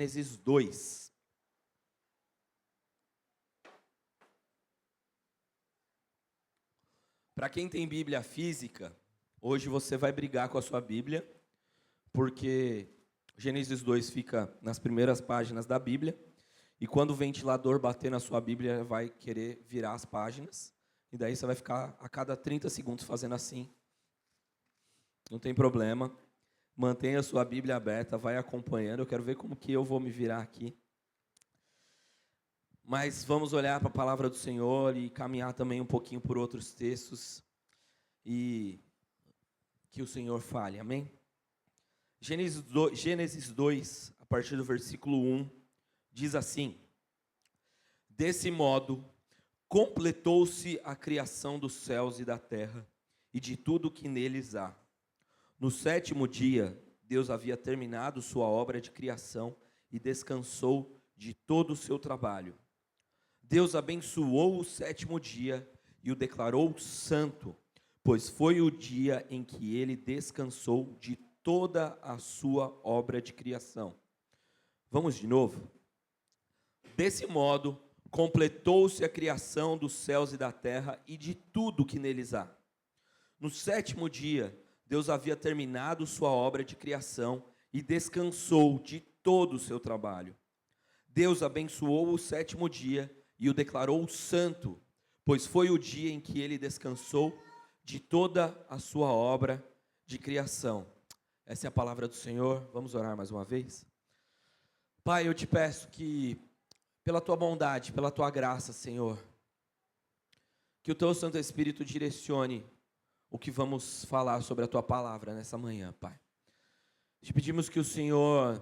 Gênesis 2. Para quem tem Bíblia física, hoje você vai brigar com a sua Bíblia, porque Gênesis 2 fica nas primeiras páginas da Bíblia, e quando o ventilador bater na sua Bíblia, vai querer virar as páginas, e daí você vai ficar a cada 30 segundos fazendo assim. Não tem problema, mantenha a sua Bíblia aberta, vai acompanhando, eu quero ver como que eu vou me virar aqui. Mas vamos olhar para a palavra do Senhor e caminhar também um pouquinho por outros textos e que o Senhor fale, amém? Gênesis 2, a partir do versículo 1, diz assim: Desse modo, completou-se a criação dos céus e da terra e de tudo que neles há. No sétimo dia, Deus havia terminado sua obra de criação e descansou de todo o seu trabalho. Deus abençoou o sétimo dia e o declarou santo, pois foi o dia em que ele descansou de toda a sua obra de criação. Vamos de novo? Desse modo, completou-se a criação dos céus e da terra e de tudo que neles há. No sétimo dia, Deus havia terminado sua obra de criação e descansou de todo o seu trabalho. Deus abençoou o sétimo dia e o declarou santo, pois foi o dia em que ele descansou de toda a sua obra de criação. Essa é a palavra do Senhor. Vamos orar mais uma vez? Pai, eu te peço que, pela tua bondade, pela tua graça, Senhor, que o teu Santo Espírito direcione o que vamos falar sobre a tua palavra nessa manhã, Pai. Te pedimos que o Senhor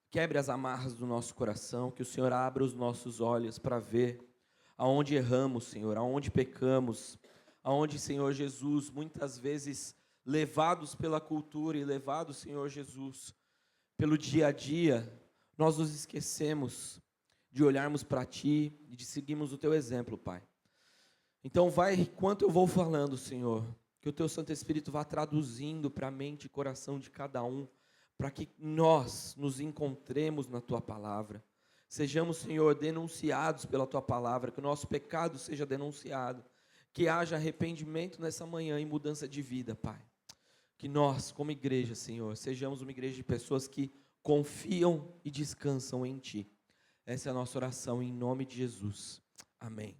quebre as amarras do nosso coração, que o Senhor abra os nossos olhos para ver aonde erramos, Senhor, aonde pecamos, aonde, Senhor Jesus, muitas vezes levados pela cultura e levados, Senhor Jesus, pelo dia a dia, nós nos esquecemos de olharmos para Ti e de seguirmos o Teu exemplo, Pai. Então vai, enquanto eu vou falando, Senhor, que o Teu Santo Espírito vá traduzindo para a mente e coração de cada um, para que nós nos encontremos na Tua Palavra. Sejamos, Senhor, denunciados pela Tua Palavra, que o nosso pecado seja denunciado, que haja arrependimento nessa manhã e mudança de vida, Pai. Que nós, como igreja, Senhor, sejamos uma igreja de pessoas que confiam e descansam em Ti. Essa é a nossa oração em nome de Jesus. Amém.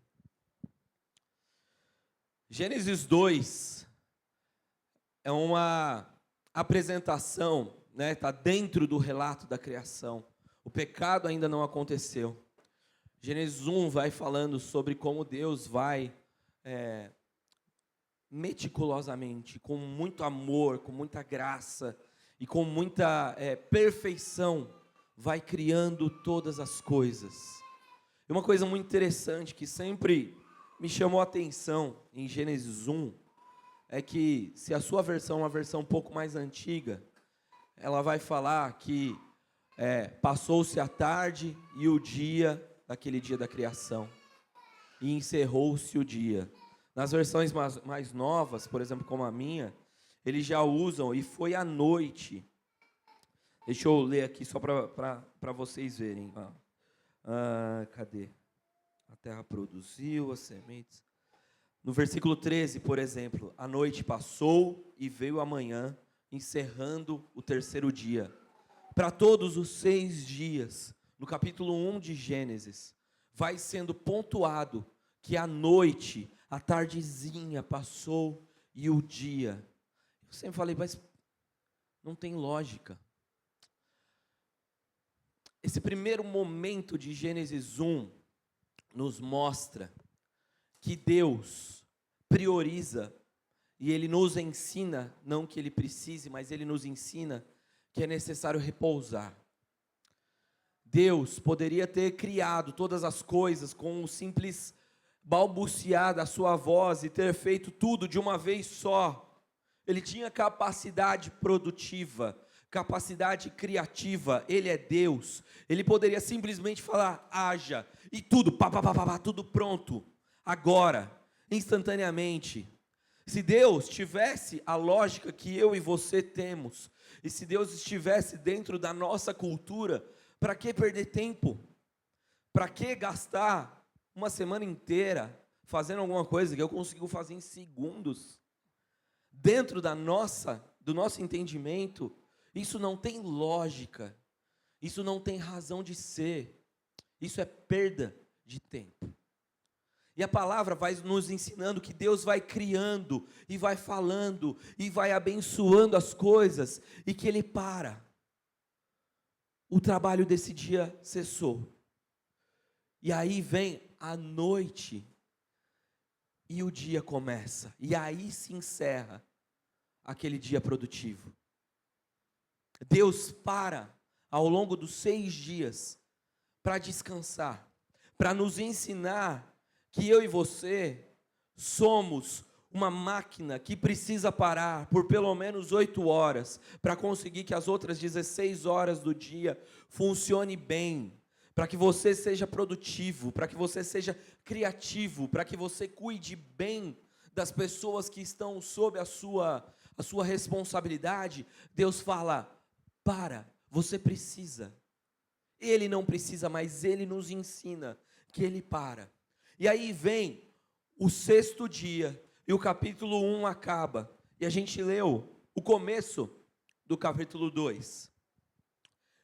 Gênesis 2 é uma apresentação, né? Está dentro do relato da criação. O pecado ainda não aconteceu. Gênesis 1 vai falando sobre como Deus vai meticulosamente, com muito amor, com muita graça e com muita perfeição, vai criando todas as coisas. E uma coisa muito interessante que sempre me chamou a atenção em Gênesis 1 é que, se a sua versão é uma versão um pouco mais antiga, ela vai falar que passou-se a tarde e o dia daquele dia da criação, e encerrou-se o dia. Nas versões mais novas, por exemplo, como a minha, eles já usam, e foi à noite. Deixa eu ler aqui só para vocês verem. Cadê? A terra produziu as sementes. No versículo 13, por exemplo, a noite passou e veio a manhã, encerrando o terceiro dia. Para todos os 6 dias, no capítulo 1 de Gênesis, vai sendo pontuado que a noite, a tardezinha passou e o dia. Eu sempre falei, mas não tem lógica. Esse primeiro momento de Gênesis 1 nos mostra que Deus prioriza e Ele nos ensina, não que Ele precise, mas Ele nos ensina que é necessário repousar. Deus poderia ter criado todas as coisas com um simples balbuciar da sua voz e ter feito tudo de uma vez só. Ele tinha capacidade produtiva, capacidade criativa. Ele é Deus. Ele poderia simplesmente falar, haja, e tudo, tudo pronto, agora, instantaneamente. Se Deus tivesse a lógica que eu e você temos, e se Deus estivesse dentro da nossa cultura, Para que perder tempo? Para que gastar uma semana inteira fazendo alguma coisa que eu consigo fazer em segundos? Dentro do nosso entendimento, isso não tem lógica, isso não tem razão de ser, isso é perda de tempo. E a palavra vai nos ensinando que Deus vai criando, e vai falando, e vai abençoando as coisas, e que Ele para. O trabalho desse dia cessou. E aí vem a noite, e o dia começa, e aí se encerra aquele dia produtivo. Deus para ao longo dos 6 dias para descansar, para nos ensinar que eu e você somos uma máquina que precisa parar por pelo menos 8 horas para conseguir que as outras 16 horas do dia funcione bem, para que você seja produtivo, para que você seja criativo, para que você cuide bem das pessoas que estão sob a sua responsabilidade. Deus fala: para, você precisa. Ele não precisa, mas Ele nos ensina que Ele para. E aí vem o 6º dia, e o capítulo 1 acaba, e a gente leu o começo do capítulo 2.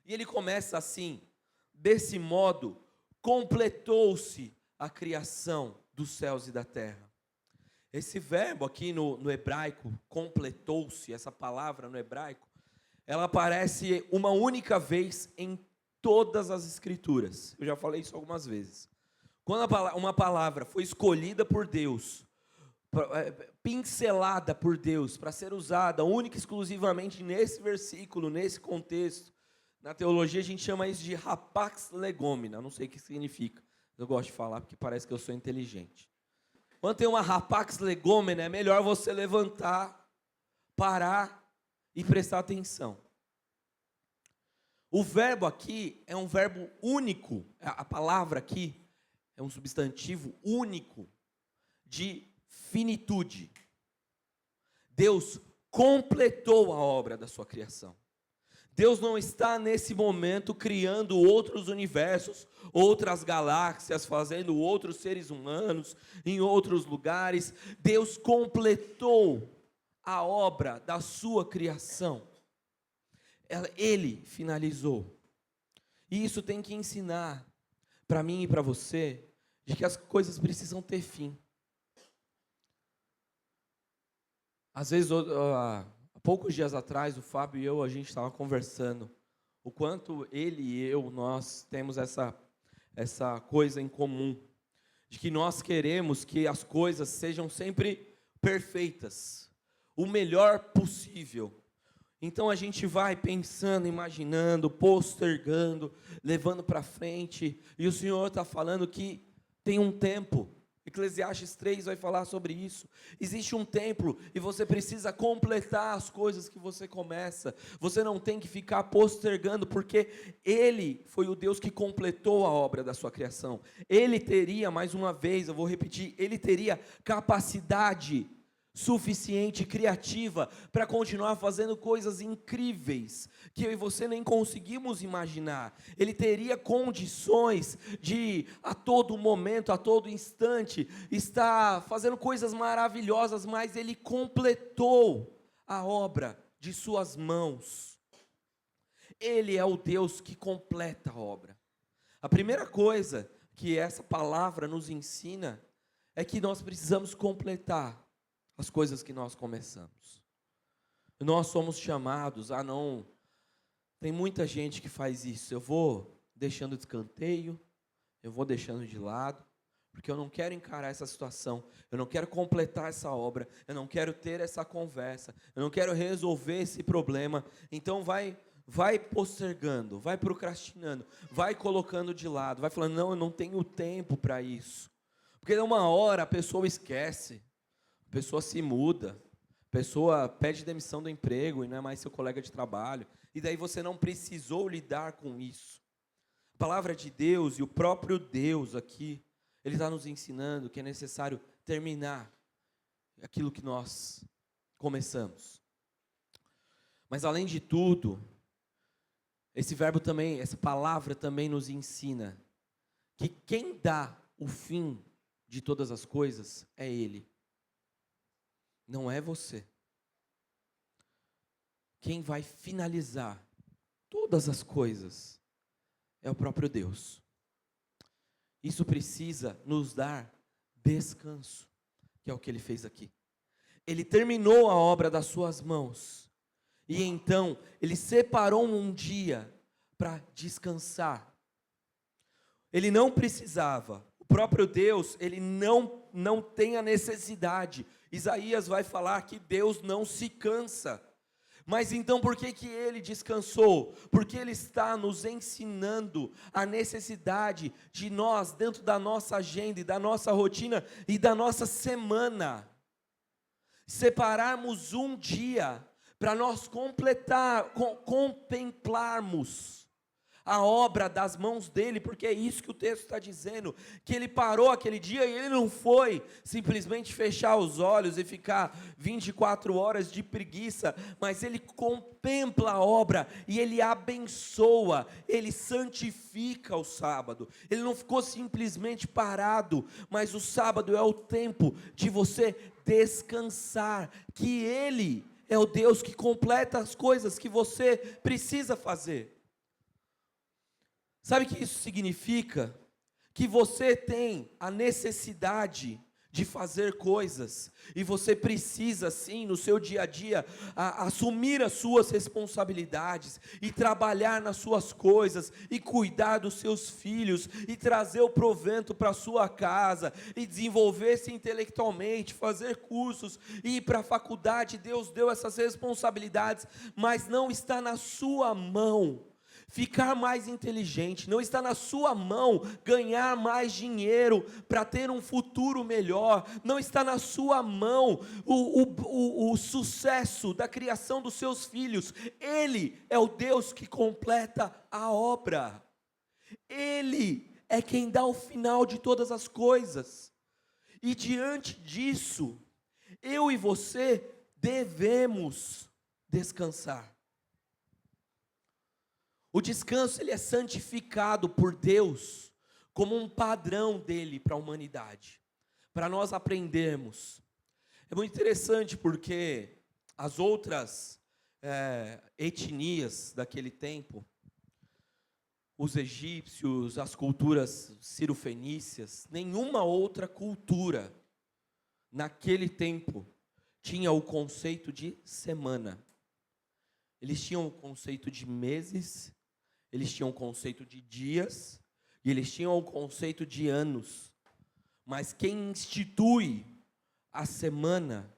E ele começa assim: desse modo, completou-se a criação dos céus e da terra. Esse verbo aqui no hebraico, completou-se, essa palavra no hebraico, ela aparece uma única vez em todas as escrituras. Eu já falei isso algumas vezes. Quando uma palavra foi escolhida por Deus, pincelada por Deus, para ser usada única e exclusivamente nesse versículo, nesse contexto, na teologia a gente chama isso de rapax legomena, não sei o que significa. Eu gosto de falar porque parece que eu sou inteligente. Quando tem uma rapax legomena, é melhor você levantar, parar e prestar atenção. O verbo aqui é um verbo único, a palavra aqui é um substantivo único de finitude. Deus completou a obra da sua criação. Deus não está nesse momento criando outros universos, outras galáxias, fazendo outros seres humanos em outros lugares. Deus completou a obra da sua criação. Ele finalizou. E isso tem que ensinar para mim e para você de que as coisas precisam ter fim. Às vezes, há poucos dias atrás, o Fábio e eu, a gente estava conversando o quanto ele e eu, nós temos essa coisa em comum, de que nós queremos que as coisas sejam sempre perfeitas, o melhor possível. Então a gente vai pensando, imaginando, postergando, levando para frente, e o Senhor está falando que tem um tempo. Eclesiastes 3 vai falar sobre isso. Existe um tempo e você precisa completar as coisas que você começa. Você não tem que ficar postergando, porque Ele foi o Deus que completou a obra da sua criação. Ele teria, mais uma vez, eu vou repetir, Ele teria capacidade suficiente, criativa, para continuar fazendo coisas incríveis, que eu e você nem conseguimos imaginar. Ele teria condições de, a todo momento, a todo instante, estar fazendo coisas maravilhosas, mas Ele completou a obra de suas mãos. Ele é o Deus que completa a obra. A primeira coisa que essa palavra nos ensina é que nós precisamos completar as coisas que nós começamos. Nós somos chamados a não... Tem muita gente que faz isso. Eu vou deixando de escanteio, eu vou deixando de lado, porque eu não quero encarar essa situação, eu não quero completar essa obra, eu não quero ter essa conversa, eu não quero resolver esse problema. Então vai postergando, vai procrastinando, vai colocando de lado, vai falando: não, eu não tenho tempo para isso. Porque uma hora a pessoa esquece, a pessoa se muda, a pessoa pede demissão do emprego e não é mais seu colega de trabalho, e daí você não precisou lidar com isso. A palavra de Deus e o próprio Deus aqui, Ele está nos ensinando que é necessário terminar aquilo que nós começamos. Mas além de tudo, Esse verbo também, essa palavra também nos ensina que quem dá o fim de todas as coisas é Ele, não é você. Quem vai finalizar todas as coisas é o próprio Deus. Isso precisa nos dar descanso, que é o que Ele fez aqui. Ele terminou a obra das suas mãos, e então Ele separou um dia para descansar. Ele não precisava, o próprio Deus, Ele não tem a necessidade. Isaías vai falar que Deus não se cansa. Mas então por que Ele descansou? Porque Ele está nos ensinando a necessidade de nós, dentro da nossa agenda e da nossa rotina e da nossa semana, separarmos um dia para nós contemplarmos a obra das mãos dele, porque é isso que o texto está dizendo, que ele parou aquele dia e ele não foi simplesmente fechar os olhos e ficar 24 horas de preguiça, mas ele contempla a obra e ele abençoa, ele santifica o sábado. Ele não ficou simplesmente parado, mas o sábado é o tempo de você descansar, que ele é o Deus que completa as coisas que você precisa fazer. Sabe o que isso significa? Que você tem a necessidade de fazer coisas, e você precisa sim, no seu dia a dia, assumir as suas responsabilidades, e trabalhar nas suas coisas, e cuidar dos seus filhos, e trazer o provento para a sua casa, e desenvolver-se intelectualmente, fazer cursos, e ir para a faculdade. Deus deu essas responsabilidades, mas não está na sua mão ficar mais inteligente, não está na sua mão ganhar mais dinheiro para ter um futuro melhor, não está na sua mão o sucesso da criação dos seus filhos. Ele é o Deus que completa a obra, Ele é quem dá o final de todas as coisas, e diante disso, eu e você devemos descansar. O descanso, ele é santificado por Deus como um padrão dele para a humanidade, para nós aprendermos. É muito interessante porque as outras etnias daquele tempo, os egípcios, as culturas cirofenícias, nenhuma outra cultura naquele tempo tinha o conceito de semana. Eles tinham o conceito de meses, eles tinham o conceito de dias, e eles tinham o conceito de anos. Mas quem institui a semana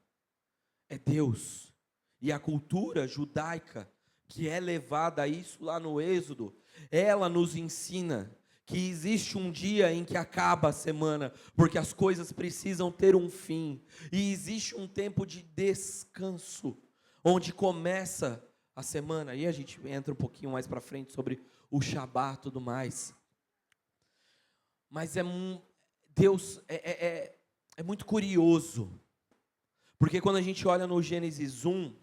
é Deus. E a cultura judaica, que é levada a isso lá no Êxodo, ela nos ensina que existe um dia em que acaba a semana, porque as coisas precisam ter um fim. E existe um tempo de descanso, onde começa a semana. Aí a gente entra um pouquinho mais para frente sobre o Shabá e tudo mais. Mas Deus é muito curioso, porque quando a gente olha no Gênesis 1,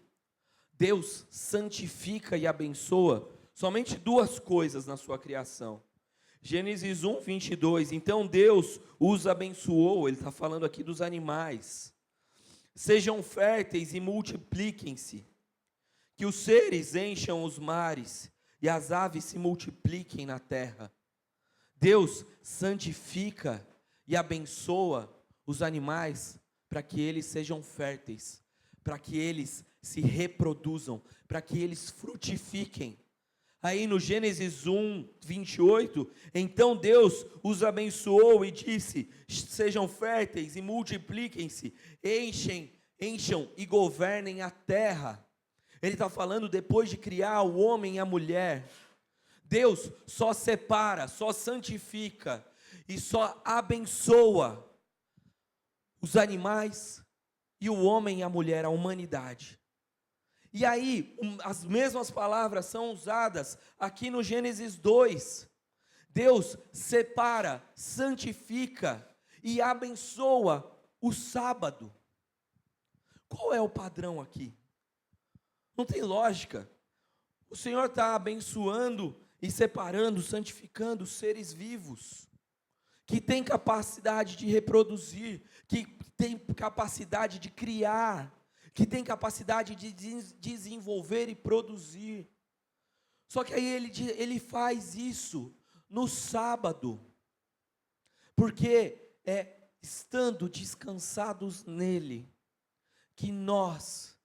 Deus santifica e abençoa somente duas coisas na sua criação. Gênesis 1, 22, então Deus os abençoou, ele está falando aqui dos animais. Sejam férteis e multipliquem-se, que os seres encham os mares e as aves se multipliquem na terra. Deus santifica e abençoa os animais para que eles sejam férteis, para que eles se reproduzam, para que eles frutifiquem. Aí no Gênesis 1, 28, então Deus os abençoou e disse: sejam férteis e multipliquem-se, encham e governem a terra. Ele está falando depois de criar o homem e a mulher. Deus só separa, só santifica e só abençoa os animais e o homem e a mulher, a humanidade. E aí, as mesmas palavras são usadas aqui no Gênesis 2. Deus separa, santifica e abençoa o sábado. Qual é o padrão aqui? Não tem lógica. O Senhor está abençoando e separando, santificando seres vivos, que têm capacidade de reproduzir, que têm capacidade de criar, que têm capacidade de desenvolver e produzir. Só que aí ele faz isso no sábado, porque é estando descansados nele, que nós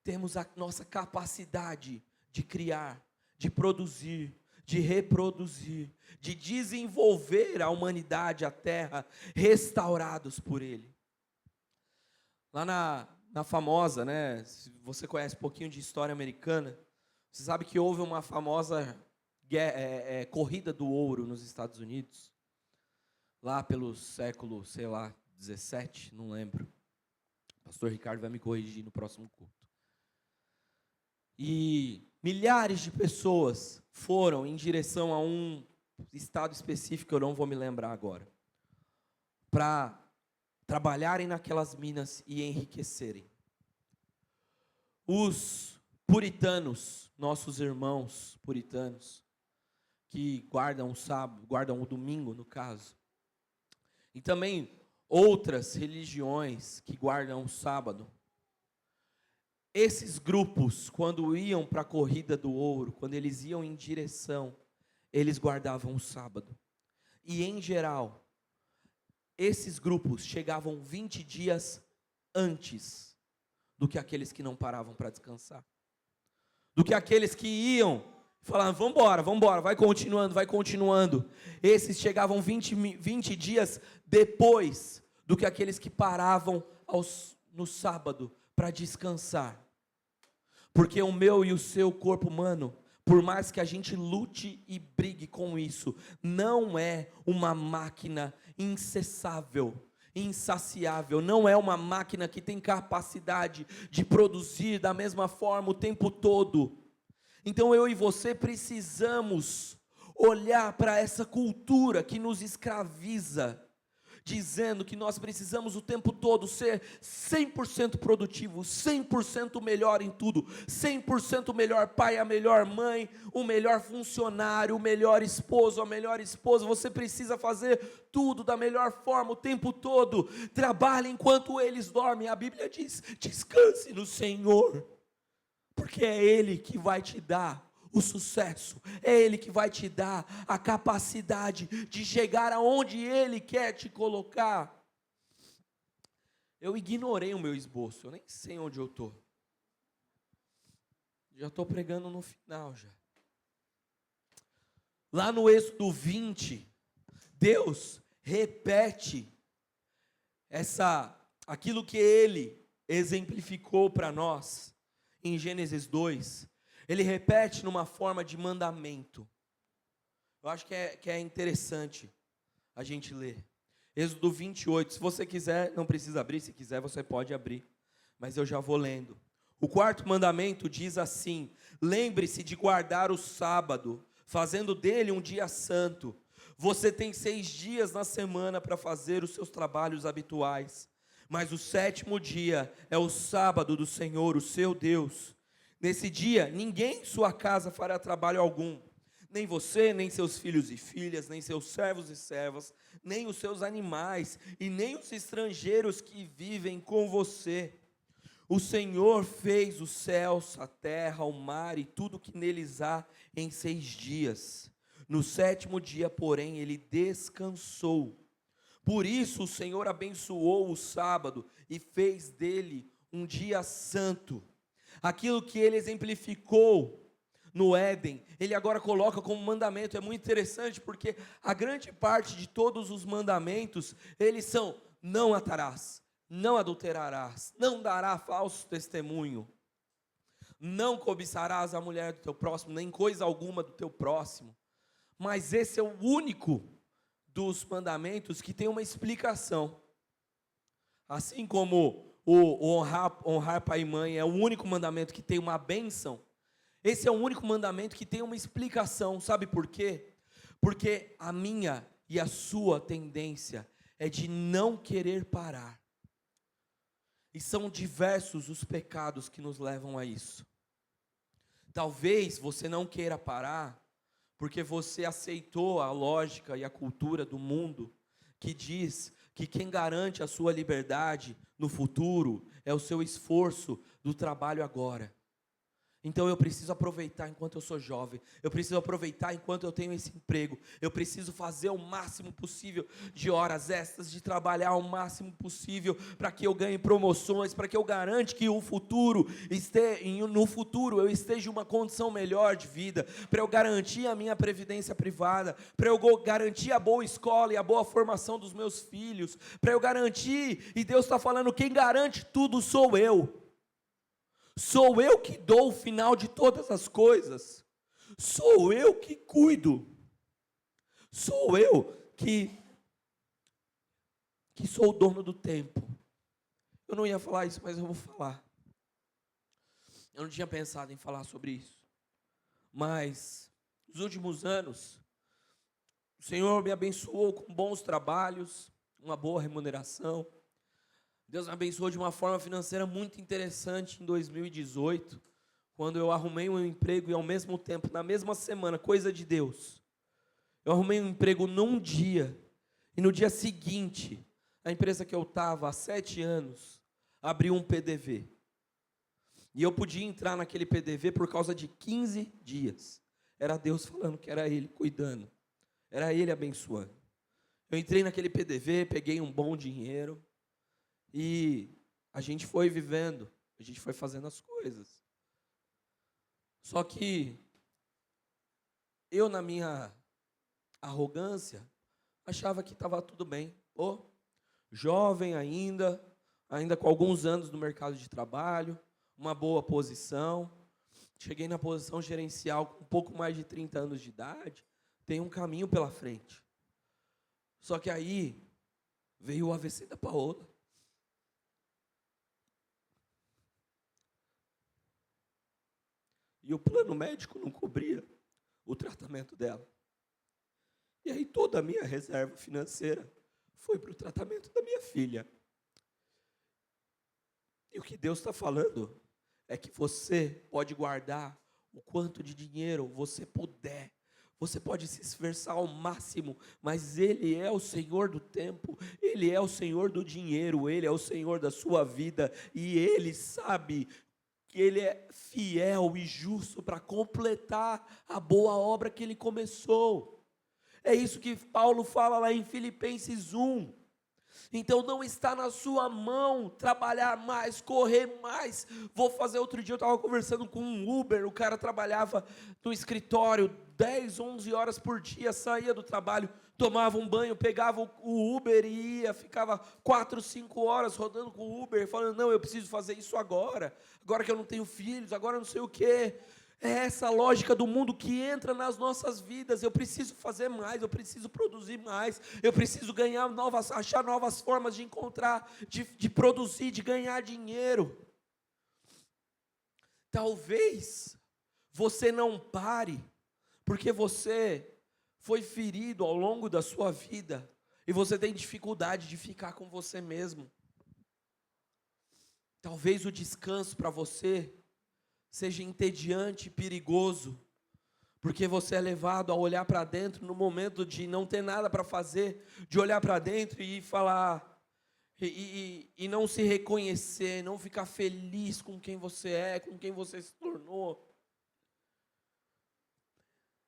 temos a nossa capacidade de criar, de produzir, de reproduzir, de desenvolver a humanidade, a terra, restaurados por ele. Lá na famosa, né, se você conhece um pouquinho de história americana, você sabe que houve uma famosa corrida do ouro nos Estados Unidos, lá pelo século, sei lá, 17, não lembro. O pastor Ricardo vai me corrigir no próximo culto. E milhares de pessoas foram em direção a um estado específico, eu não vou me lembrar agora, para trabalharem naquelas minas e enriquecerem. Os puritanos, nossos irmãos puritanos, que guardam o sábado, guardam o domingo, no caso, e também outras religiões que guardam o sábado, esses grupos, quando iam para a corrida do ouro, quando eles iam em direção, eles guardavam o sábado. E em geral, esses grupos chegavam 20 dias antes do que aqueles que não paravam para descansar. Do que aqueles que iam e falavam, vamos embora, vai continuando. Esses chegavam 20 dias depois do que aqueles que paravam no sábado para descansar. Porque o meu e o seu corpo humano, por mais que a gente lute e brigue com isso, não é uma máquina incessável, insaciável, não é uma máquina que tem capacidade de produzir da mesma forma o tempo todo. Então eu e você precisamos olhar para essa cultura que nos escraviza, dizendo que nós precisamos o tempo todo ser 100% produtivo, 100% melhor em tudo, 100% melhor pai, a melhor mãe, o melhor funcionário, o melhor esposo, a melhor esposa. Você precisa fazer tudo da melhor forma o tempo todo. Trabalhe enquanto eles dormem. A Bíblia diz, descanse no Senhor, porque é Ele que vai te dar o sucesso, é Ele que vai te dar a capacidade de chegar aonde Ele quer te colocar. Eu ignorei o meu esboço, eu nem sei onde eu estou. Já estou pregando no final já. Lá no Êxodo 20, Deus repete aquilo que Ele exemplificou para nós em Gênesis 2. Ele repete numa forma de mandamento. Eu acho que é interessante a gente ler. Êxodo 28, se você quiser, não precisa abrir, se quiser você pode abrir, mas eu já vou lendo. O quarto mandamento diz assim: lembre-se de guardar o sábado, fazendo dele um dia santo. Você tem 6 dias na semana para fazer os seus trabalhos habituais, mas o 7º dia é o sábado do Senhor, o seu Deus. Nesse dia, ninguém em sua casa fará trabalho algum, nem você, nem seus filhos e filhas, nem seus servos e servas, nem os seus animais, e nem os estrangeiros que vivem com você. O Senhor fez os céus, a terra, o mar e tudo que neles há em 6 dias. No 7º dia, porém, Ele descansou. Por isso o Senhor abençoou o sábado e fez dele um dia santo. Aquilo que Ele exemplificou no Éden, Ele agora coloca como mandamento. É muito interessante porque a grande parte de todos os mandamentos, eles são: não matarás, não adulterarás, não dará falso testemunho, não cobiçarás a mulher do teu próximo, nem coisa alguma do teu próximo. Mas esse é o único dos mandamentos que tem uma explicação. Assim como o honrar pai e mãe é o único mandamento que tem uma bênção, esse é o único mandamento que tem uma explicação. Sabe por quê? Porque a minha e a sua tendência é de não querer parar. E são diversos os pecados que nos levam a isso. Talvez você não queira parar, porque você aceitou a lógica e a cultura do mundo, que diz que quem garante a sua liberdade no futuro é o seu esforço do trabalho agora. Então eu preciso aproveitar enquanto eu sou jovem, eu preciso aproveitar enquanto eu tenho esse emprego, eu preciso fazer o máximo possível de horas extras, de trabalhar o máximo possível para que eu ganhe promoções, para que eu garante que no futuro eu esteja em uma condição melhor de vida, para eu garantir a minha previdência privada, para eu garantir a boa escola e a boa formação dos meus filhos, para eu garantir, e Deus está falando, quem garante tudo sou eu. Sou eu que dou o final de todas as coisas. Sou eu que cuido. Sou eu que sou o dono do tempo. Eu não ia falar isso, mas eu vou falar. Eu não tinha pensado em falar sobre isso. Mas, nos últimos anos, o Senhor me abençoou com bons trabalhos, uma boa remuneração. Deus me abençoou de uma forma financeira muito interessante em 2018, quando eu arrumei um emprego e ao mesmo tempo, na mesma semana, coisa de Deus, eu arrumei um emprego num dia, e no dia seguinte, a empresa que eu estava há 7 anos, abriu um PDV. E eu podia entrar naquele PDV por causa de 15 dias. Era Deus falando que era Ele cuidando, era Ele abençoando. Eu entrei naquele PDV, peguei um bom dinheiro, e a gente foi vivendo, a gente foi fazendo as coisas. Só que eu, na minha arrogância, achava que estava tudo bem. Jovem ainda com alguns anos no mercado de trabalho, uma boa posição. Cheguei na posição gerencial com um pouco mais de 30 anos de idade, tem um caminho pela frente. Só que aí veio o AVC da Paola. E o plano médico não cobria o tratamento dela. E aí toda a minha reserva financeira foi para o tratamento da minha filha. E o que Deus está falando é que você pode guardar o quanto de dinheiro você puder. Você pode se esforçar ao máximo, mas Ele é o Senhor do tempo, Ele é o Senhor do dinheiro, Ele é o Senhor da sua vida, e Ele sabe que Ele é fiel e justo para completar a boa obra que Ele começou. É isso que Paulo fala lá em Filipenses 1. Então não está na sua mão trabalhar mais, correr mais. Outro dia eu estava conversando com um Uber, o cara trabalhava no escritório 10, 11 horas por dia, saía do trabalho, tomava um banho, pegava o Uber e ia, ficava 4, 5 horas rodando com o Uber, falando, não, eu preciso fazer isso agora que eu não tenho filhos, agora não sei o quê. É essa lógica do mundo que entra nas nossas vidas. Eu preciso fazer mais, eu preciso produzir mais, eu preciso achar novas formas de encontrar, de produzir, de ganhar dinheiro. Talvez você não pare, porque você foi ferido ao longo da sua vida, e você tem dificuldade de ficar com você mesmo. Talvez o descanso para você seja entediante e perigoso, porque você é levado a olhar para dentro no momento de não ter nada para fazer, de olhar para dentro e falar, e não se reconhecer, não ficar feliz com quem você é, com quem você se tornou.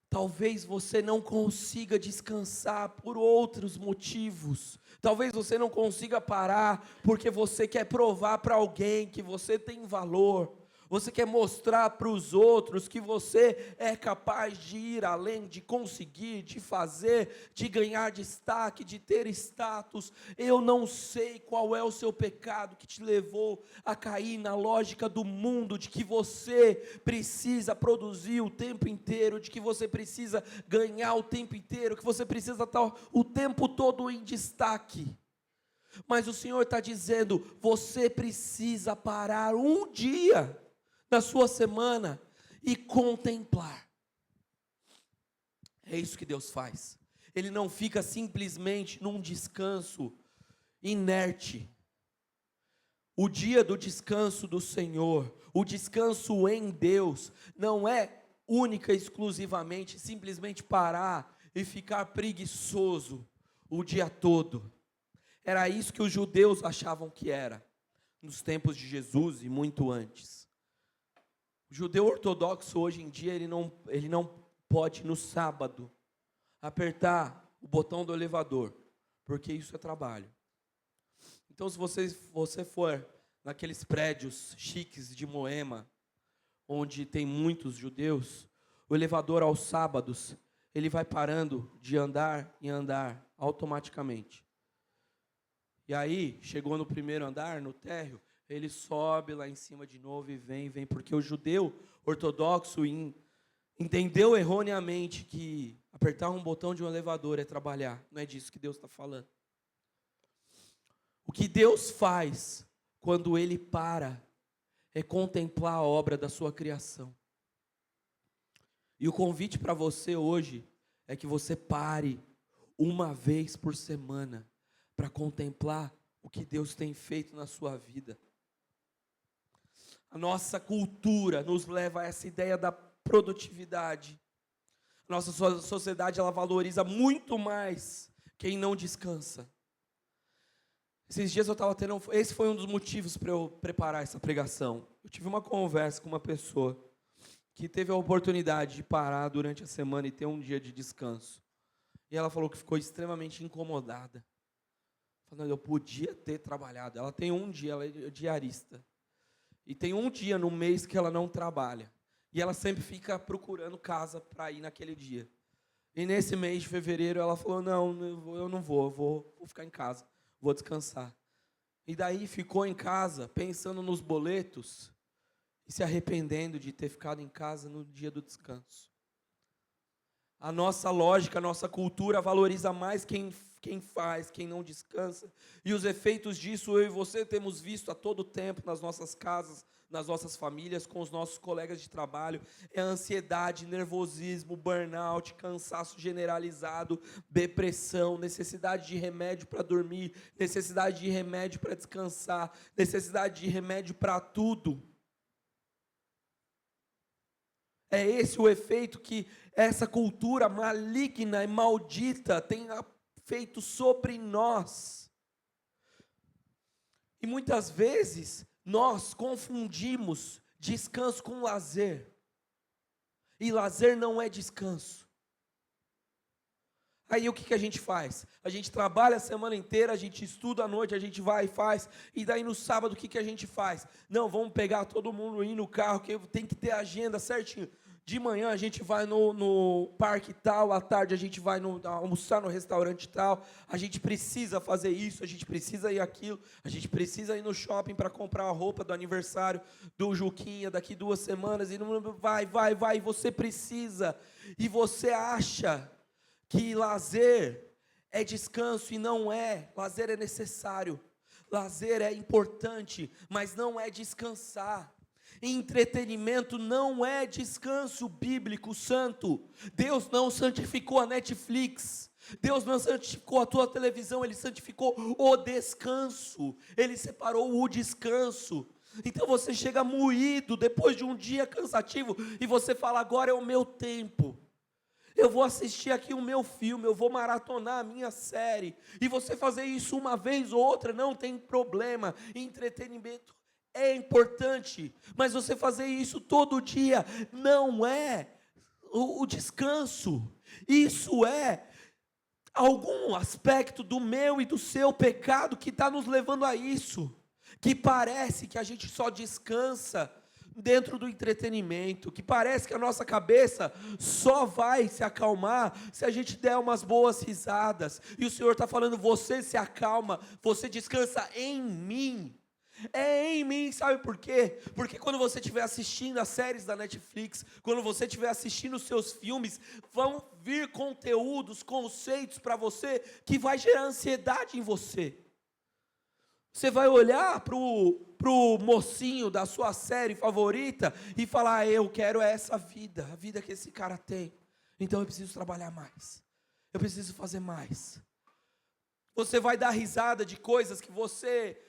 Talvez você não consiga descansar por outros motivos. Talvez você não consiga parar porque você quer provar para alguém que você tem valor. Você quer mostrar para os outros que você é capaz de ir além, de conseguir, de fazer, de ganhar destaque, de ter status. Eu não sei qual é o seu pecado que te levou a cair na lógica do mundo, de que você precisa produzir o tempo inteiro, de que você precisa ganhar o tempo inteiro, que você precisa estar o tempo todo em destaque. Mas o Senhor está dizendo, você precisa parar um dia na sua semana e contemplar. É isso que Deus faz. Ele não fica simplesmente num descanso inerte. O dia do descanso do Senhor, o descanso em Deus, não é única e exclusivamente simplesmente parar e ficar preguiçoso o dia todo. Era isso que os judeus achavam que era, nos tempos de Jesus e muito antes. O judeu ortodoxo hoje em dia, ele não pode no sábado apertar o botão do elevador, porque isso é trabalho. Então, se você for naqueles prédios chiques de Moema, onde tem muitos judeus, o elevador aos sábados, ele vai parando de andar em andar automaticamente. E aí, chegou no primeiro andar, no térreo, ele sobe lá em cima de novo e vem, porque o judeu ortodoxo entendeu erroneamente que apertar um botão de um elevador é trabalhar. Não é disso que Deus está falando. O que Deus faz quando Ele para é contemplar a obra da sua criação. E o convite para você hoje é que você pare uma vez por semana para contemplar o que Deus tem feito na sua vida. A nossa cultura nos leva a essa ideia da produtividade. Nossa sociedade, ela valoriza muito mais quem não descansa. Esses dias eu estava tendo, esse foi um dos motivos para eu preparar essa pregação. Eu tive uma conversa com uma pessoa que teve a oportunidade de parar durante a semana e ter um dia de descanso. E ela falou que ficou extremamente incomodada. Falando, eu podia ter trabalhado. Ela tem um dia, ela é diarista. E tem um dia no mês que ela não trabalha. E ela sempre fica procurando casa para ir naquele dia. E nesse mês de fevereiro ela falou, não, eu não vou ficar em casa. Vou descansar. E daí ficou em casa, pensando nos boletos e se arrependendo de ter ficado em casa no dia do descanso. A nossa lógica, a nossa cultura valoriza mais quem faz, quem não descansa. E os efeitos disso eu e você temos visto a todo tempo nas nossas casas, nas nossas famílias, com os nossos colegas de trabalho. É ansiedade, nervosismo, burnout, cansaço generalizado, depressão, necessidade de remédio para dormir, necessidade de remédio para descansar, necessidade de remédio para tudo. É esse o efeito que essa cultura maligna e maldita tem feito sobre nós. E muitas vezes nós confundimos descanso com lazer. E lazer não é descanso. Aí o que a gente faz? A gente trabalha a semana inteira, a gente estuda à noite, a gente vai e faz. E daí no sábado o que a gente faz? Não, vamos pegar todo mundo e ir no carro, que tem que ter agenda certinho. De manhã a gente vai no parque tal, à tarde a gente vai almoçar no restaurante tal. A gente precisa fazer isso, a gente precisa ir aquilo. A gente precisa ir no shopping para comprar a roupa do aniversário do Juquinha daqui 2 semanas. E vai, você precisa. E você acha que lazer é descanso e não é. Lazer é necessário, lazer é importante, mas não é descansar. Entretenimento não é descanso bíblico santo. Deus não santificou a Netflix, Deus não santificou a tua televisão, Ele santificou o descanso, Ele separou o descanso. Então você chega moído depois de um dia cansativo e você fala, agora é o meu tempo. Eu vou assistir aqui o meu filme, eu vou maratonar a minha série. E você fazer isso uma vez ou outra, não tem problema. Entretenimento é importante, mas você fazer isso todo dia não é o descanso. Isso é algum aspecto do meu e do seu pecado que está nos levando a isso. Que parece que a gente só descansa dentro do entretenimento, que parece que a nossa cabeça só vai se acalmar se a gente der umas boas risadas. E o Senhor está falando, você se acalma, você descansa em mim. É em mim, sabe por quê? Porque quando você estiver assistindo as séries da Netflix, quando você estiver assistindo os seus filmes, vão vir conteúdos, conceitos para você, que vai gerar ansiedade em você. Você vai olhar pro mocinho da sua série favorita e falar, eu quero essa vida, a vida que esse cara tem. Então eu preciso trabalhar mais, eu preciso fazer mais. Você vai dar risada de coisas que você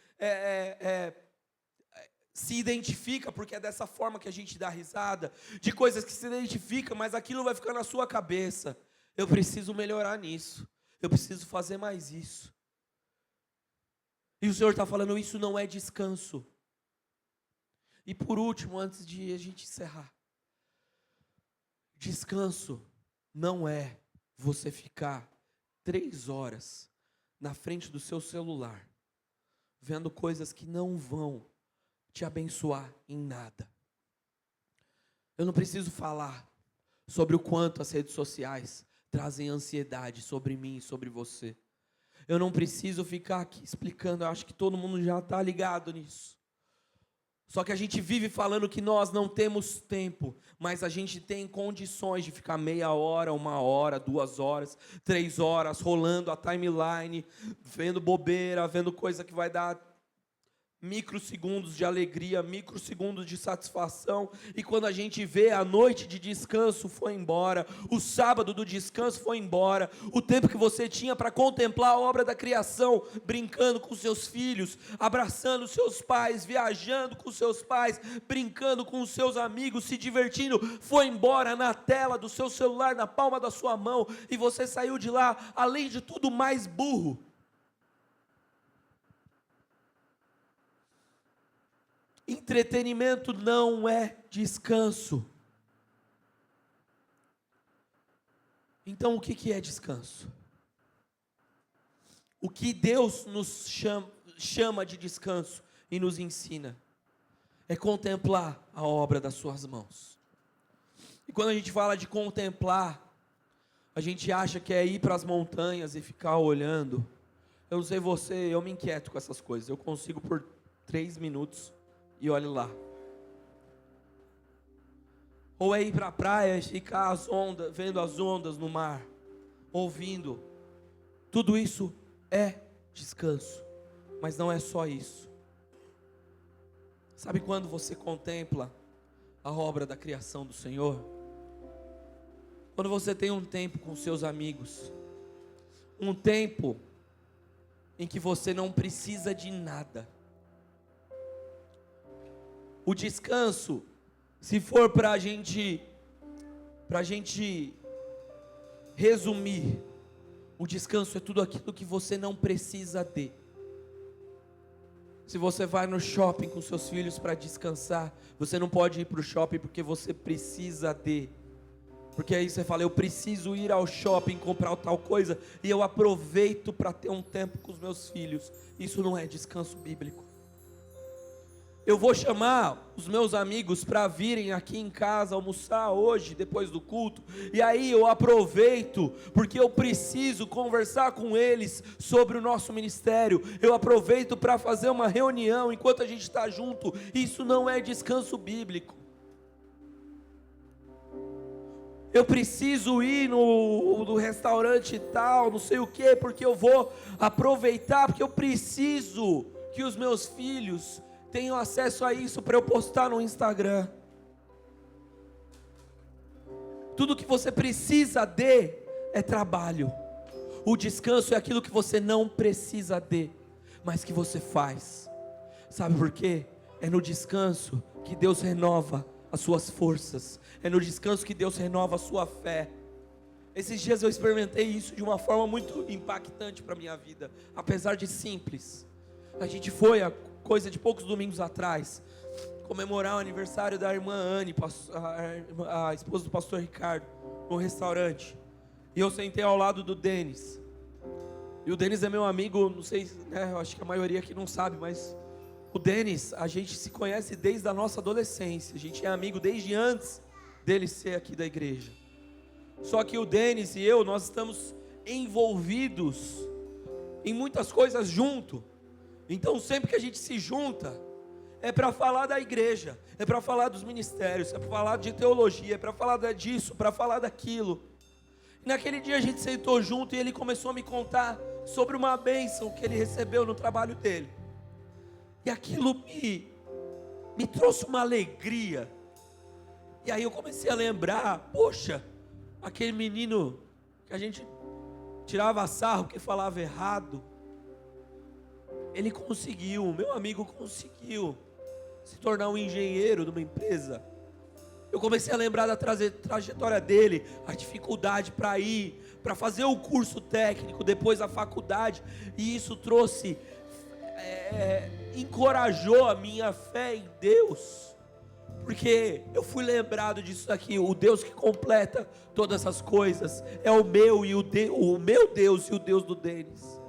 se identifica, porque é dessa forma que a gente dá risada, de coisas que se identifica, mas aquilo vai ficar na sua cabeça. Eu preciso melhorar nisso, eu preciso fazer mais isso. E o Senhor está falando, isso não é descanso. E por último, antes de a gente encerrar, descanso não é você ficar 3 horas na frente do seu celular, vendo coisas que não vão te abençoar em nada. Eu não preciso falar sobre o quanto as redes sociais trazem ansiedade sobre mim e sobre você. Eu não preciso ficar aqui explicando, eu acho que todo mundo já está ligado nisso. Só que a gente vive falando que nós não temos tempo, mas a gente tem condições de ficar meia hora, 1 hora, 2 horas, 3 horas, rolando a timeline, vendo bobeira, vendo coisa que vai dar microsegundos de alegria, microsegundos de satisfação, e quando a gente vê, a noite de descanso foi embora, o sábado do descanso foi embora, o tempo que você tinha para contemplar a obra da criação, brincando com seus filhos, abraçando seus pais, viajando com seus pais, brincando com os seus amigos, se divertindo, foi embora na tela do seu celular, na palma da sua mão, e você saiu de lá, além de tudo, mais burro. Entretenimento não é descanso. Então, o que é descanso? O que Deus nos chama de descanso e nos ensina é contemplar a obra das suas mãos. E quando a gente fala de contemplar, a gente acha que é ir para as montanhas e ficar olhando. Eu não sei você, eu me inquieto com essas coisas. Eu consigo por 3 minutos e olhe lá. Ou é ir para a praia e ficar vendo as ondas no mar, ouvindo. Tudo isso é descanso, mas não é só isso. Sabe quando você contempla a obra da criação do Senhor? Quando você tem um tempo com seus amigos, um tempo em que você não precisa de nada. O descanso, se for para a gente resumir, o descanso é tudo aquilo que você não precisa de. Se você vai no shopping com seus filhos para descansar, você não pode ir para o shopping porque você precisa de. Porque aí você fala, eu preciso ir ao shopping comprar tal coisa, e eu aproveito para ter um tempo com os meus filhos. Isso não é descanso bíblico. Eu vou chamar os meus amigos para virem aqui em casa almoçar hoje, depois do culto, e aí eu aproveito, porque eu preciso conversar com eles sobre o nosso ministério, eu aproveito para fazer uma reunião enquanto a gente está junto. Isso não é descanso bíblico. Eu preciso ir no restaurante tal, não sei o que, porque eu vou aproveitar, porque eu preciso que os meus filhos tenham acesso a isso para eu postar no Instagram. Tudo que você precisa de é trabalho. O descanso é aquilo que você não precisa de, mas que você faz. Sabe por quê? É no descanso que Deus renova as suas forças. É no descanso que Deus renova a sua fé. Esses dias eu experimentei isso de uma forma muito impactante para a minha vida, apesar de simples. A gente foi coisa de poucos domingos atrás, comemorar o aniversário da irmã Anne, a esposa do pastor Ricardo, no restaurante, e eu sentei ao lado do Denis, e o Denis é meu amigo, não sei, né, eu acho que a maioria aqui não sabe, mas o Denis, a gente se conhece desde a nossa adolescência, a gente é amigo desde antes dele ser aqui da igreja, só que o Denis e eu, nós estamos envolvidos em muitas coisas junto. Então sempre que a gente se junta, é para falar da igreja, é para falar dos ministérios, é para falar de teologia, é para falar disso, para falar daquilo. E naquele dia a gente sentou junto e ele começou a me contar sobre uma bênção que ele recebeu no trabalho dele. E aquilo me trouxe uma alegria. E aí eu comecei a lembrar, poxa, aquele menino que a gente tirava sarro, que falava errado, ele conseguiu, meu amigo conseguiu se tornar um engenheiro de uma empresa. Eu comecei a lembrar da trajetória dele, a dificuldade para ir, para fazer o curso técnico, depois a faculdade, e isso trouxe, encorajou a minha fé em Deus, porque eu fui lembrado disso aqui. O Deus que completa todas essas coisas é o meu Deus e o Deus do Denis.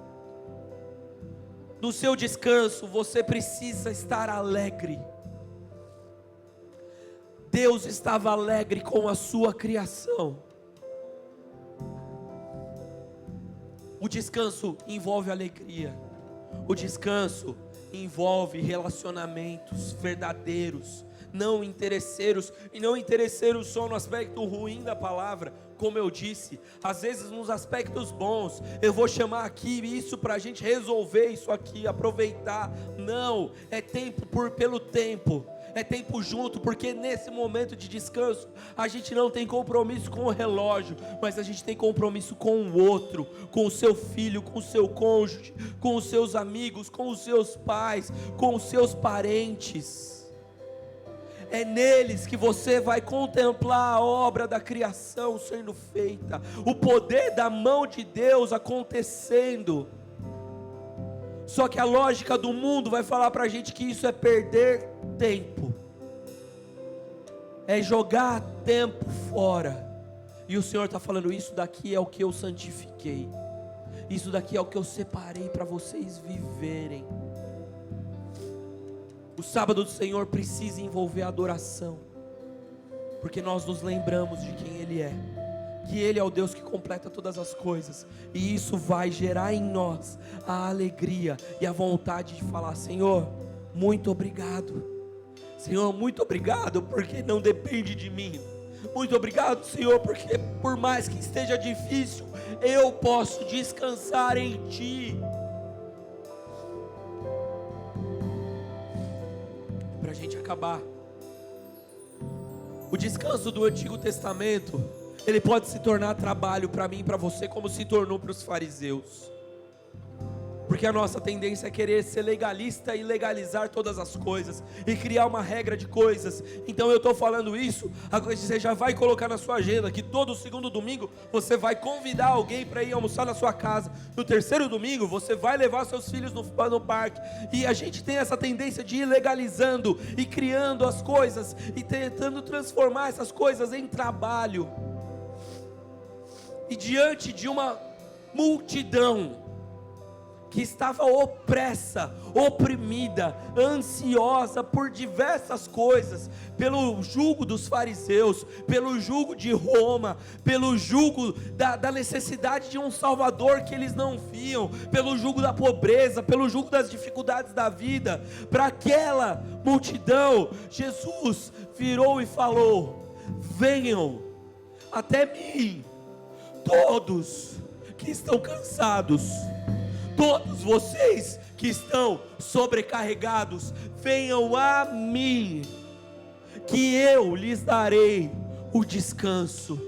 No seu descanso você precisa estar alegre. Deus estava alegre com a sua criação. O descanso envolve alegria. O descanso envolve relacionamentos verdadeiros, não interesseiros, e não interesseiros só no aspecto ruim da palavra, como eu disse, às vezes nos aspectos bons. Eu vou chamar aqui isso para a gente resolver isso aqui, aproveitar. Não, é tempo pelo tempo, é tempo junto, porque nesse momento de descanso a gente não tem compromisso com o relógio, mas a gente tem compromisso com o outro, com o seu filho, com o seu cônjuge, com os seus amigos, com os seus pais, com os seus parentes. É neles que você vai contemplar a obra da criação sendo feita, o poder da mão de Deus acontecendo. Só que a lógica do mundo vai falar para a gente que isso é perder tempo, é jogar tempo fora. E o Senhor está falando: isso daqui é o que eu santifiquei, isso daqui é o que eu separei para vocês viverem. O sábado do Senhor precisa envolver adoração, porque nós nos lembramos de quem Ele é, que Ele é o Deus que completa todas as coisas, e isso vai gerar em nós a alegria e a vontade de falar: Senhor, muito obrigado. Senhor, muito obrigado, porque não depende de mim. Muito obrigado, Senhor, porque por mais que esteja difícil, eu posso descansar em Ti. Para a gente acabar, o descanso do Antigo Testamento, ele pode se tornar trabalho para mim e para você, como se tornou para os fariseus, porque a nossa tendência é querer ser legalista e legalizar todas as coisas, e criar uma regra de coisas. Então eu estou falando isso, você já vai colocar na sua agenda, que todo segundo domingo, você vai convidar alguém para ir almoçar na sua casa. No terceiro domingo, você vai levar seus filhos no parque. E a gente tem essa tendência de ir legalizando, e criando as coisas, e tentando transformar essas coisas em trabalho. E diante de uma multidão que estava opressa, oprimida, ansiosa por diversas coisas, pelo jugo dos fariseus, pelo jugo de Roma, pelo jugo da necessidade de um Salvador que eles não viam, pelo jugo da pobreza, pelo jugo das dificuldades da vida. Para aquela multidão, Jesus virou e falou: venham até mim, todos que estão cansados, todos vocês que estão sobrecarregados, venham a mim, que eu lhes darei o descanso.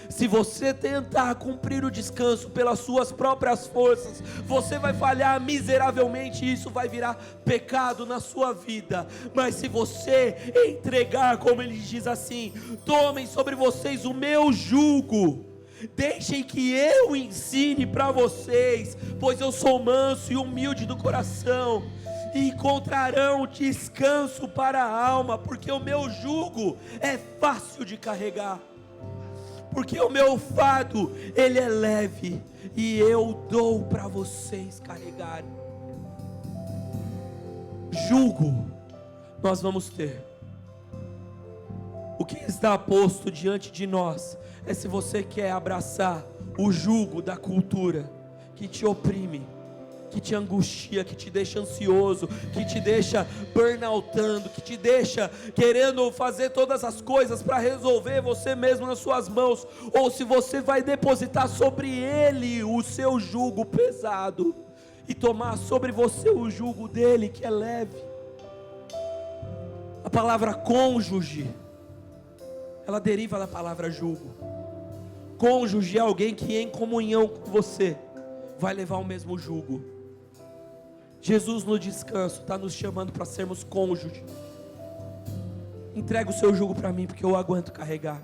Se você tentar cumprir o descanso pelas suas próprias forças, você vai falhar miseravelmente, e isso vai virar pecado na sua vida. Mas se você entregar, como ele diz assim: tomem sobre vocês o meu jugo, deixem que eu ensine para vocês, pois eu sou manso e humilde do coração, e encontrarão descanso para a alma, porque o meu jugo é fácil de carregar, porque o meu fardo, ele é leve, e eu dou para vocês carregarem. Jugo nós vamos ter. O que está posto diante de nós é se você quer abraçar o jugo da cultura que te oprime, que te angustia, que te deixa ansioso, que te deixa burnoutando, que te deixa querendo fazer todas as coisas para resolver você mesmo nas suas mãos, ou se você vai depositar sobre ele o seu jugo pesado e tomar sobre você o jugo dele que é leve. A palavra cônjuge, ela deriva da palavra jugo. Cônjuge é alguém que em comunhão com você vai levar o mesmo jugo. Jesus no descanso está nos chamando para sermos cônjuge. Entrega o seu jugo para mim, porque eu aguento carregar.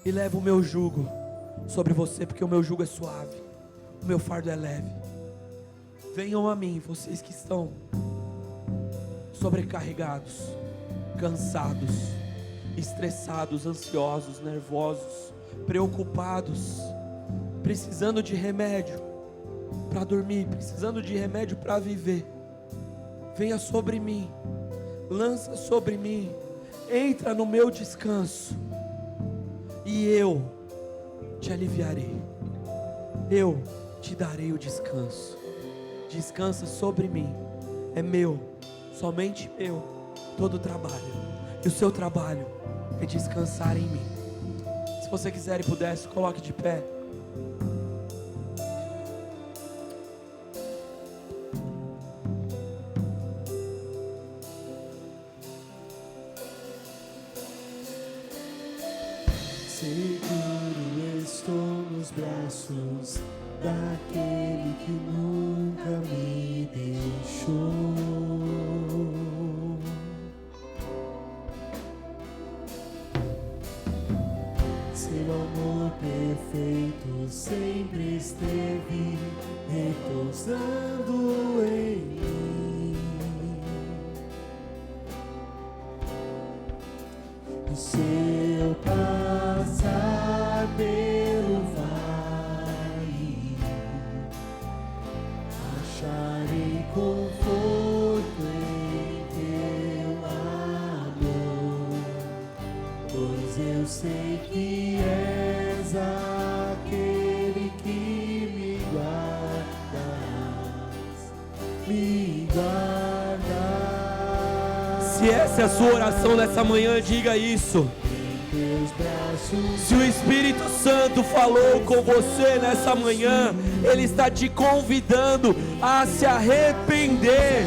E leva o meu jugo sobre você, porque o meu jugo é suave, o meu fardo é leve. Venham a mim, vocês que estão sobrecarregados, cansados, estressados, ansiosos, nervosos, preocupados, precisando de remédio para dormir, precisando de remédio para viver. Venha sobre mim, lança sobre mim, entra no meu descanso, e eu te aliviarei, eu te darei o descanso. Descansa sobre mim, é meu, somente meu, todo o trabalho, e o seu trabalho é descansar em mim. Se você quiser e puder, se coloque de pé. Seguro estou nos braços daquele que nunca me deixou. Seu amor perfeito sempre esteve repousando em mim. O seu passar pelo vale, acharei conforto em teu amor, pois eu sei que és aquele que me guardas. Se essa é a sua oração nessa manhã, diga isso. Se o Espírito Santo falou com você nessa manhã, Ele está te convidando a se arrepender,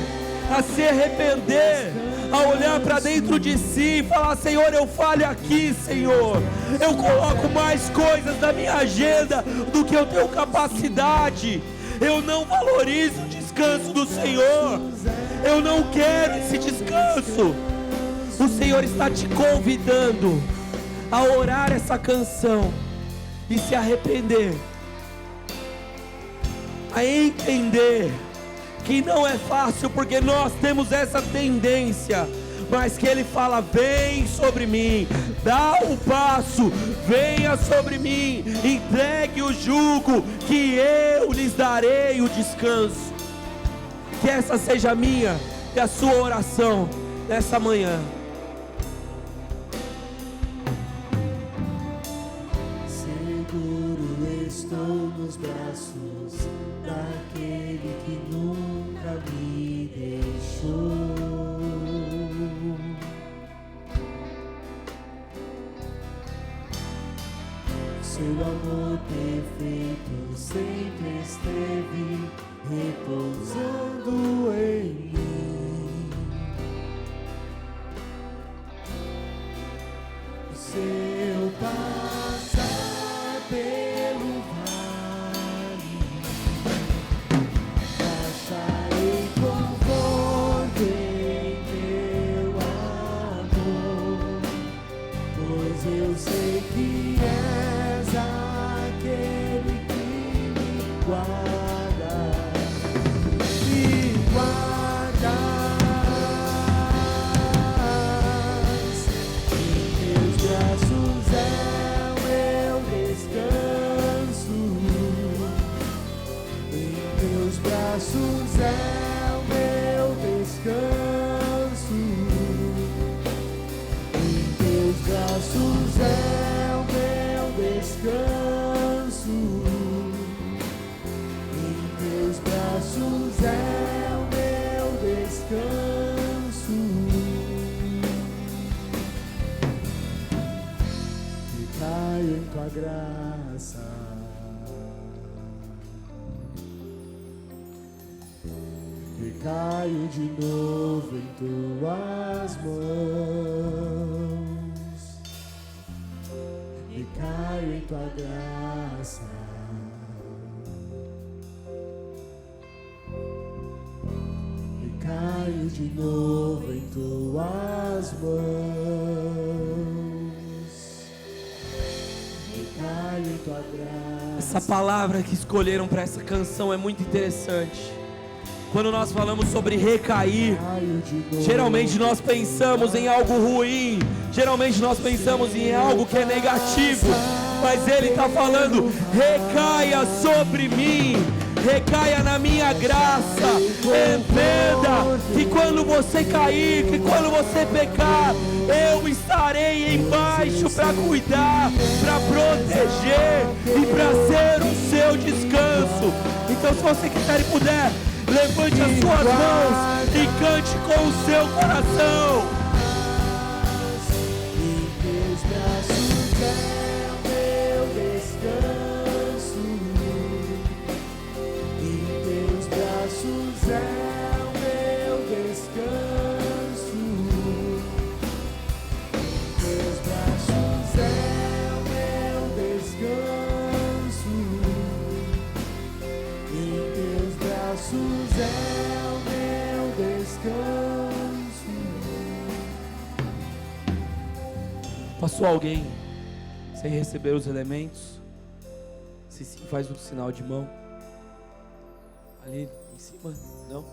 a olhar para dentro de si e falar: Senhor, eu falho aqui, Senhor, eu coloco mais coisas na minha agenda do que eu tenho capacidade, eu não valorizo o descanso do Senhor, eu não quero esse descanso. O Senhor está te convidando a orar essa canção e se arrepender, a entender que não é fácil, porque nós temos essa tendência, mas que Ele fala: vem sobre mim, dá o passo, venha sobre mim, entregue o jugo, que eu lhes darei o descanso. Que essa seja a minha e a sua oração nessa manhã. Seguro estou nos braços daquele que nunca me deixou. Seu amor perfeito sempre esteve repousando em mim. O seu passar pelo vale, acharei conforto em teu amor, pois eu sei que és aquele que me guarda, me guardas. Em teus braços é o meu descanso, em teus braços é o meu descanso, em teus braços é o meu descanso, em teus braços é o meu descanso. E caio em tua graça, e caio de novo em tuas mãos, e caio em tua graça. de novo em tuas mãos. Recaio em tua graça. Essa palavra que escolheram para essa canção é muito interessante. Quando nós falamos sobre recair, geralmente nós pensamos em algo ruim, geralmente nós pensamos em algo que é negativo, mas ele está falando: recaia sobre mim, recaia na minha graça. Entenda que quando você cair, que quando você pecar, eu estarei embaixo para cuidar, para proteger e para ser o seu descanso. Então, se você quiser e puder, levante as suas mãos e cante com o seu coração. Em teus braços é o meu descanso. Em teus braços é o meu descanso. Em teus braços é o meu descanso. Em teus braços é o meu descanso. Passou alguém sem receber os elementos? Se sim, faz um sinal de mão. Ali em cima? Não?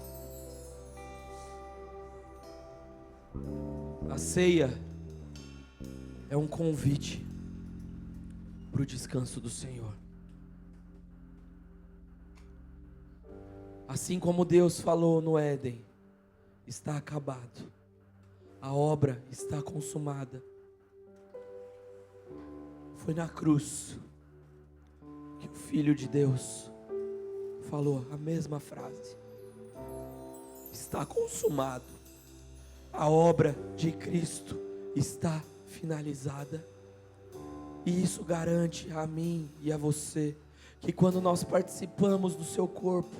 A ceia é um convite para o descanso do Senhor. Assim como Deus falou no Éden, está acabado, a obra está consumada. Foi na cruz que o Filho de Deus falou a mesma frase: está consumado, a obra de Cristo está finalizada. E isso garante a mim e a você que quando nós participamos do seu corpo,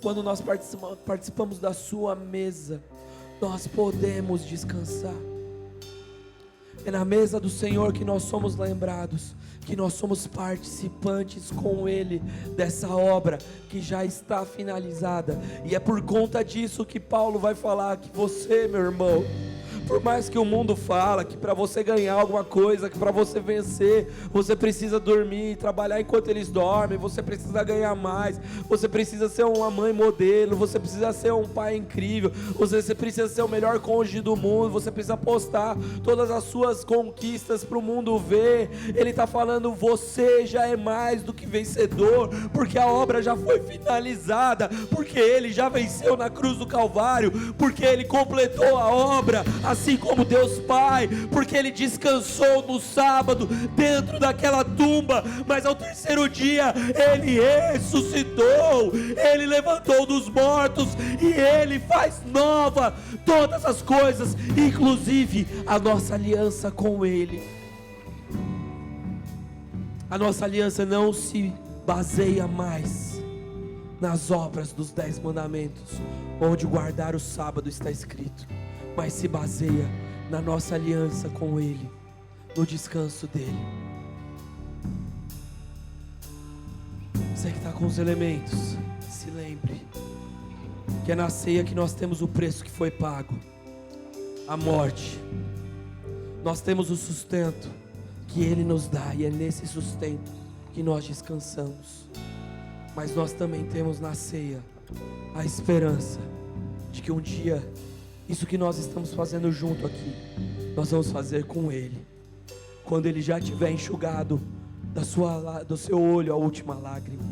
quando nós participamos da sua mesa, nós podemos descansar. É na mesa do Senhor que nós somos lembrados, que nós somos participantes com Ele dessa obra que já está finalizada. E é por conta disso que Paulo vai falar que você, meu irmão, por mais que o mundo fala que para você ganhar alguma coisa, que para você vencer, você precisa dormir, trabalhar enquanto eles dormem, você precisa ganhar mais, você precisa ser uma mãe modelo, você precisa ser um pai incrível, você precisa ser o melhor cônjuge do mundo, você precisa postar todas as suas conquistas para o mundo ver. Ele está falando: você já é mais do que vencedor, porque a obra já foi finalizada, porque Ele já venceu na cruz do Calvário, porque Ele completou a obra, assim como Deus Pai, porque Ele descansou no sábado dentro daquela tumba, mas ao terceiro dia Ele ressuscitou, Ele levantou dos mortos e Ele faz nova todas as coisas, inclusive a nossa aliança com Ele. A nossa aliança não se baseia mais nas obras dos 10 mandamentos, onde guardar o sábado está escrito, mas se baseia na nossa aliança com Ele, no descanso dEle. Você que está com os elementos, se lembre que é na ceia que nós temos o preço que foi pago, a morte. Nós temos o sustento que Ele nos dá, e é nesse sustento que nós descansamos. Mas nós também temos na ceia a esperança de que um dia, isso que nós estamos fazendo junto aqui, nós vamos fazer com Ele, quando Ele já tiver enxugado do seu olho a última lágrima,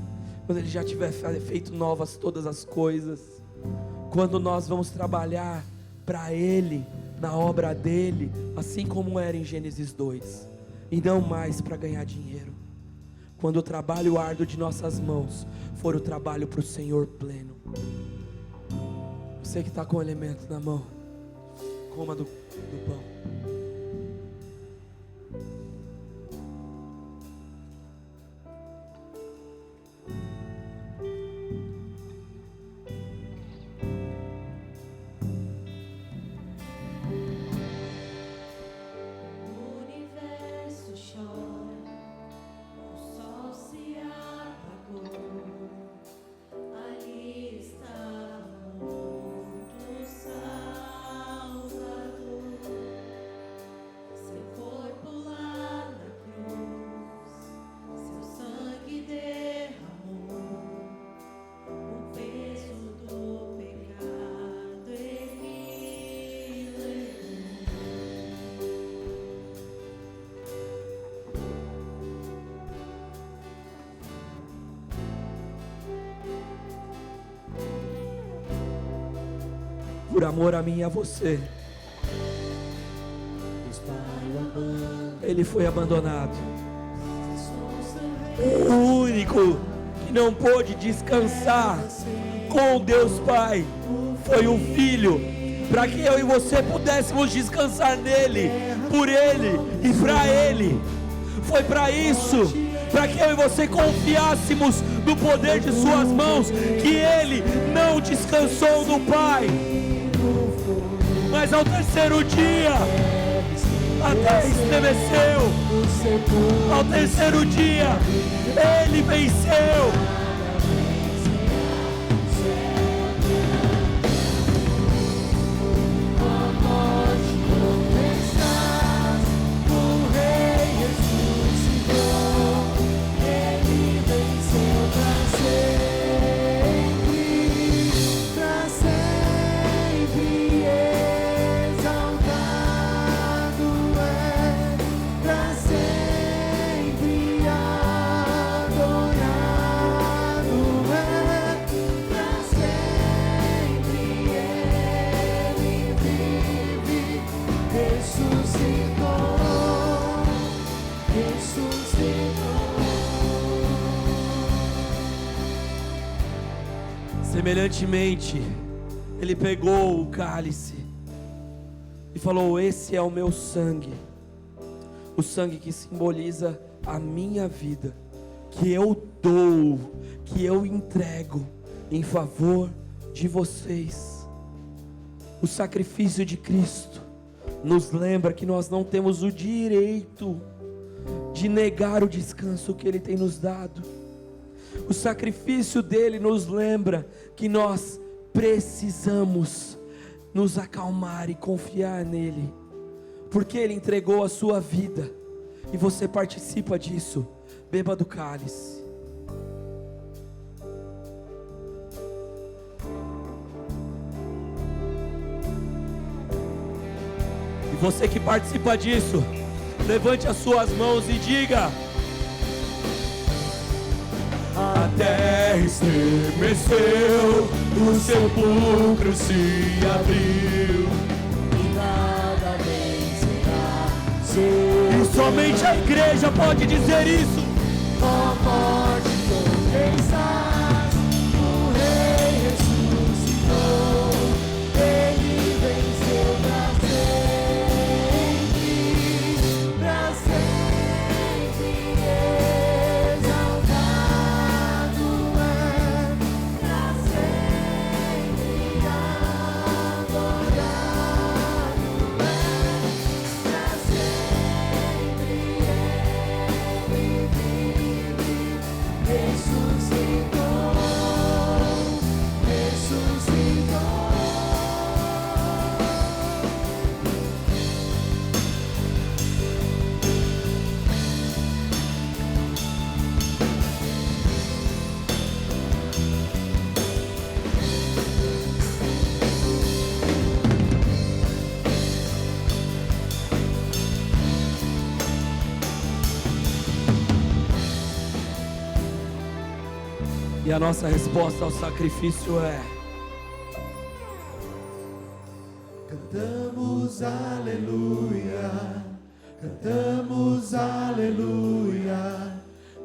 quando Ele já tiver feito novas todas as coisas, quando nós vamos trabalhar para Ele, na obra dEle, assim como era em Gênesis 2, e não mais para ganhar dinheiro, quando o trabalho árduo de nossas mãos for o trabalho para o Senhor pleno. Você que está com o elemento na mão, coma do pão. por amor a mim e a você, ele foi abandonado. O único que não pôde descansar com Deus Pai foi o Filho, para que eu e você pudéssemos descansar nele, por ele e para ele. Foi para isso, para que eu e você confiássemos no poder de suas mãos, que ele não descansou no Pai. Mas ao terceiro dia, a terra estremeceu. Ao terceiro dia, ele venceu. Semelhantemente, ele pegou o cálice e falou: esse é o meu sangue, o sangue que simboliza a minha vida, que eu dou, que eu entrego em favor de vocês. O sacrifício de Cristo nos lembra que nós não temos o direito de negar o descanso que ele tem nos dado. O sacrifício dele nos lembra que nós precisamos nos acalmar e confiar nele, porque ele entregou a sua vida e você participa disso. Beba do cálice. E você que participa disso, levante as suas mãos e diga: a terra estremeceu, o sepulcro se abriu, e nada vencerá. e somente a igreja pode dizer isso. Ó morte, onde estás? O Rei ressuscitou, ele venceu para sempre exaltado é, para sempre adorado é, para sempre ele vive, ressuscitou, ressuscitou. E a nossa resposta ao sacrifício é: Cantamos aleluia, cantamos aleluia,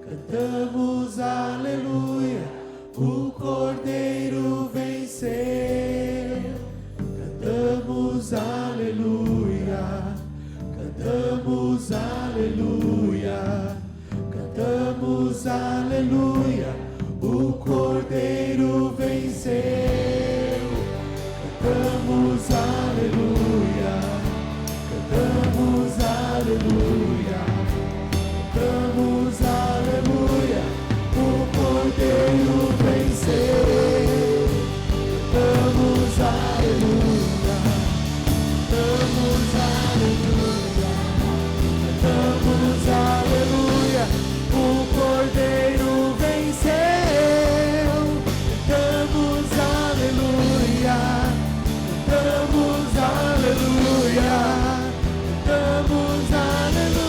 cantamos aleluia, o Cordeiro venceu. Cantamos aleluia, cantamos aleluia, cantamos aleluia, o Cordeiro venceu. Cantamos aleluia, cantamos aleluia, cantamos aleluia, o Cordeiro venceu. Cantamos aleluia, cantamos aleluia, cantamos aleluia, o Cordeiro venceu. Cantamos aleluia, cantamos aleluia, cantamos aleluia.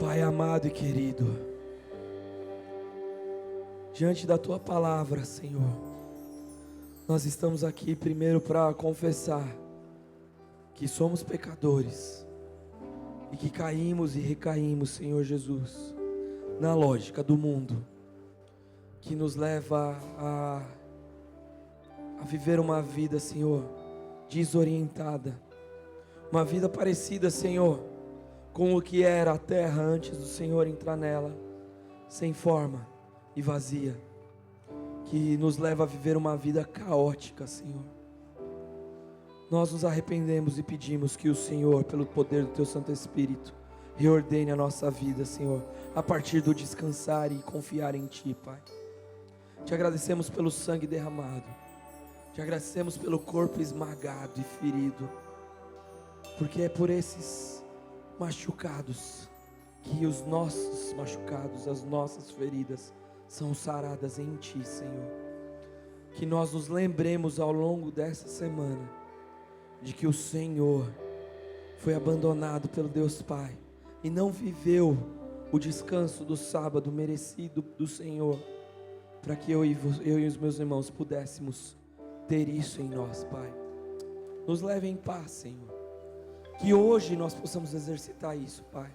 Pai amado e querido, diante da Tua palavra, Senhor, nós estamos aqui primeiro para confessar que somos pecadores e que caímos e recaímos, Senhor Jesus, na lógica do mundo, que nos leva a viver uma vida, Senhor, desorientada, uma vida parecida, Senhor, com o que era a terra antes do Senhor entrar nela, sem forma e vazia, que nos leva a viver uma vida caótica, Senhor. Nós nos arrependemos e pedimos que o Senhor, pelo poder do Teu Santo Espírito, reordene a nossa vida, Senhor, a partir do descansar e confiar em Ti, Pai. Te agradecemos pelo sangue derramado, te agradecemos pelo corpo esmagado e ferido, porque é por esses machucados que os nossos machucados, as nossas feridas são saradas em Ti, Senhor. Que nós nos lembremos ao longo dessa semana de que o Senhor foi abandonado pelo Deus Pai e não viveu o descanso do sábado merecido do Senhor, para que eu e os meus irmãos pudéssemos ter isso em nós, Pai. Nos leve em paz, Senhor. Que hoje nós possamos exercitar isso, Pai.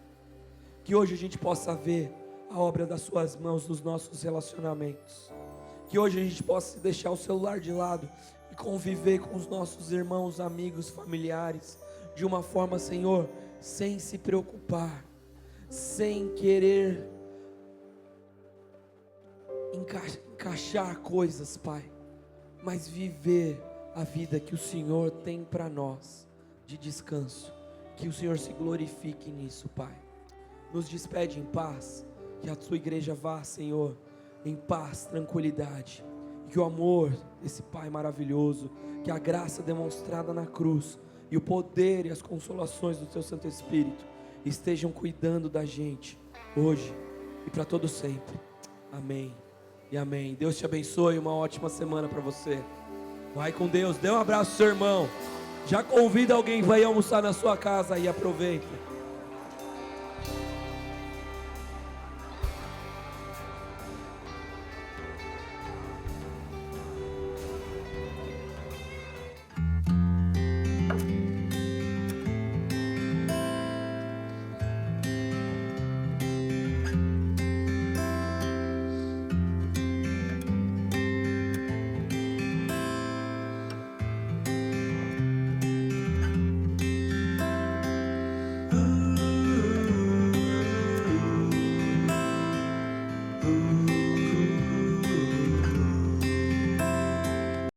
Que hoje a gente possa ver a obra das Suas mãos nos nossos relacionamentos. Que hoje a gente possa deixar o celular de lado e conviver com os nossos irmãos, amigos, familiares, de uma forma, Senhor, sem se preocupar, sem querer encaixar coisas, Pai, mas viver a vida que o Senhor tem para nós, de descanso. Que o Senhor se glorifique nisso, Pai. Nos despede em paz, que a Tua igreja vá, Senhor, em paz, tranquilidade, e que o amor desse Pai maravilhoso, que a graça demonstrada na cruz, e o poder e as consolações do Teu Santo Espírito estejam cuidando da gente, hoje e para todo sempre. Amém e amém. Deus te abençoe, uma ótima semana para você. Vai com Deus, dê um abraço ao seu irmão. Já convida alguém, vai almoçar na sua casa e aproveita.